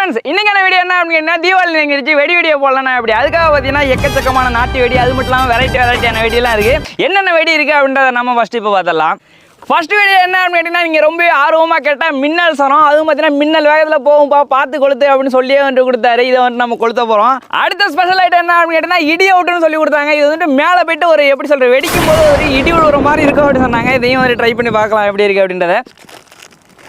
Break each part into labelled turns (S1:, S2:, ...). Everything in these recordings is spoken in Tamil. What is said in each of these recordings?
S1: ஃப்ரெண்ட்ஸ் இன்னைக்கான வீடியோ என்ன அப்படின்னா தீபாவளி நெருங்கிடுச்சு வெடி வெடியை போடலாம் அப்படி அதுக்காக பார்த்தீங்கன்னா எக்கச்சக்கமான நாட்டு வெடி அது மட்டும் இல்லாமல் வெரைட்டியான வெடியெல்லாம் இருக்குது. என்னென்ன வெடி இருக்குது அப்படின்றத நம்ம ஃபஸ்ட்டு இப்போ பார்த்தலாம். ஃபர்ஸ்ட் வீடியோ என்ன அப்படின்னு கேட்டிங்கன்னா நீங்கள் ரொம்ப ஆர்வமாக கேட்டால் மின்னல் சரம், அதுவும் பார்த்தீங்கன்னா மின்னல் வேகத்தில் போகும்பா பார்த்து கொளுத்து அப்படின்னு சொல்லியே வந்துட்டு கொடுத்தாரு. இதை வந்துட்டு நம்ம கொளுத்த போகிறோம். அடுத்த ஸ்பெஷல் ஐட்டம் என்ன அப்படின்னு கேட்டிங்கன்னா இடி அவுட்டுன்னு சொல்லி கொடுத்தாங்க. இது வந்துட்டு மேலே போயிட்டு ஒரு எப்படி சொல்கிற வெடிக்கும் போது ஒரு இடி விழுற மாதிரி இருக்கும் அப்படின்னு சொன்னாங்க. இதையும் வந்து ட்ரை பண்ணி பார்க்கலாம் எப்படி இருக்குது அப்படின்றத.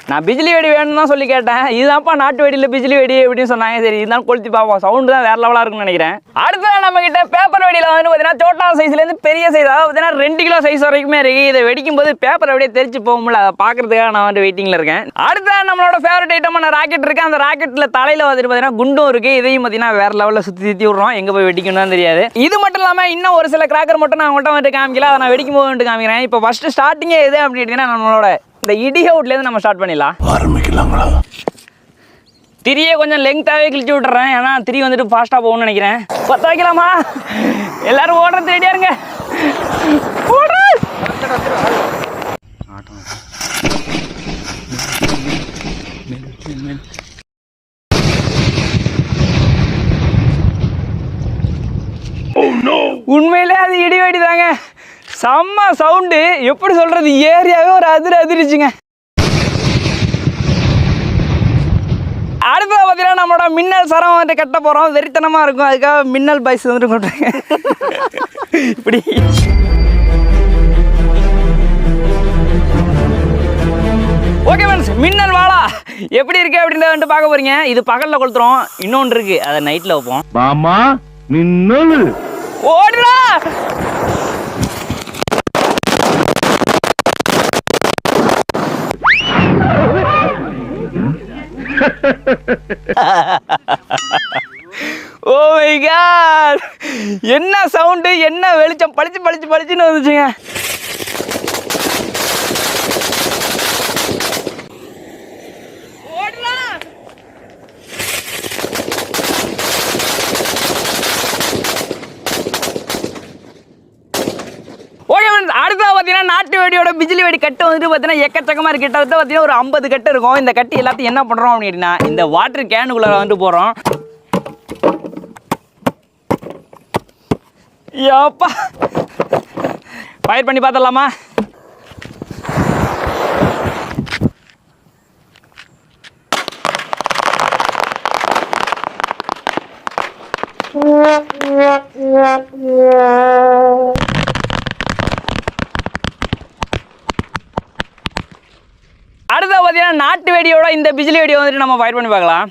S1: நான் பிஜிலி வெடி வேணும்னு தான் சொல்லி கேட்டேன். இதுதான்ப்பா நாட்டு வெடியில் பிஜிலி வெடி அப்படின்னு சொன்னாங்க. சரி இதுதான் கொளுத்தி பார்ப்போம், சவுண்டு தான் வேறு லெவலாக இருக்குன்னு நினைக்கிறேன். அடுத்த நம்ம கிட்ட பேப்பர் வெடியில் வந்து பார்த்தீங்கன்னா சோட்டா சைஸ்லேருந்து பெரிய சைஸ், அதாவது பார்த்தீங்கன்னா 2 கிலோ சைஸ் வரைக்குமே இருக்குது. இதை வெடிக்கும் போது பேப்பர் அப்படியே தெரிச்சு போகும்ல, அதை பார்க்கறதுக்காக நான் வந்து வெயிட்டிங்கில் இருக்கேன். அடுத்த நம்மளோட ஃபேவரட் ஐட்டமான ராக்கெட் இருக்குது. அந்த ராக்கெட்டில் தலையில் வந்துட்டு பார்த்தீங்கன்னா குண்டும் இருக்குது. இதையும் பார்த்தீங்கன்னா வேறு லெவலில் சுற்றி விட்றோம், எங்கே போய் வெடிக்கணும் தான் தெரியாது. இது மட்டும் இல்லாமல் இன்னும் ஒரு சில கிராக்கர் மட்டும் நான் உங்கள்கிட்ட வந்துட்டு காமிக்கல, அதை நான் வெடிக்கும் போது வந்துட்டு காமிக்கிறேன். இப்போ ஃபஸ்ட்டு ஸ்டார்டிங்கே எது அப்படின்னு கேட்டிங்கன்னா நம்மளோட இந்த இடி அவுட்லேருந்து நம்ம ஸ்டார்ட் பண்ணிடலாம். ஆரம்பிக்கலாங்களா? திரியை கொஞ்சம் லெங்க்த்தாகவே கிழிச்சு விட்டுறேன், ஏன்னா திரி வந்துட்டு ஃபாஸ்ட்டாக போகணும்னு நினைக்கிறேன். 10 வைக்கலாமா? எல்லாரும் ஓடுறது ரெடியாக இருங்க. உண்மையிலே அது இடி வெடி தாங்க, செம்ம சவுண்டு. எப்படி சொல்றது, ஏரியாவே ஒரு அதிர்ச்சிங்க. அடுத்தது பார்த்தீங்கன்னா நம்மளோட மின்னல் சரம் வந்துட்டு கட்ட போகிறோம். வெறித்தனமாக இருக்கும், அதுக்காக மின்னல் பாய்ஸ் வந்துட்டு கொண்டுருங்க. இப்படி ஓகே ஃப்ரெண்ட்ஸ், மின்னல் வாழா எப்படி இருக்கு அப்படின்றத வந்துட்டு பார்க்க போறீங்க. இது பகலில் கொளுத்துறோம், இன்னொன்று இருக்கு அதை நைட்டில் வைப்போம். மாமா மின்னல் ஓடுறா. ஓ மை காட், என்ன சவுண்டு, என்ன வெளிச்சம், பளிச்சுன்னு வந்துச்சுங்க. அடுத்த பார்த்தீங்கன்னா நாட்டு வெடியோட பிஜிலி வெடி கட்டு வந்துட்டு பார்த்தீங்கன்னா எக்கச்சக்கமாக இருக்குது. கிட்டத்தட்ட பார்த்தீங்கன்னா ஒரு 50 கட்டு இருக்கும். இந்த கட்டு எல்லாத்தையும் என்ன பண்ணுறோம் அப்படின்னா இந்த வாட்டர் கேனுக்குள்ளே வந்துட்டு போகிறோம். யப்பா, ஃபயர் பண்ணி பார்த்துடலாமா? அடுத்த பார்த்தீங்கன்னா நாட்டு வெடியோட இந்த பிஜிலி வெடியை வந்துட்டு நம்ம ஃபயர் பண்ணி பார்க்கலாம்.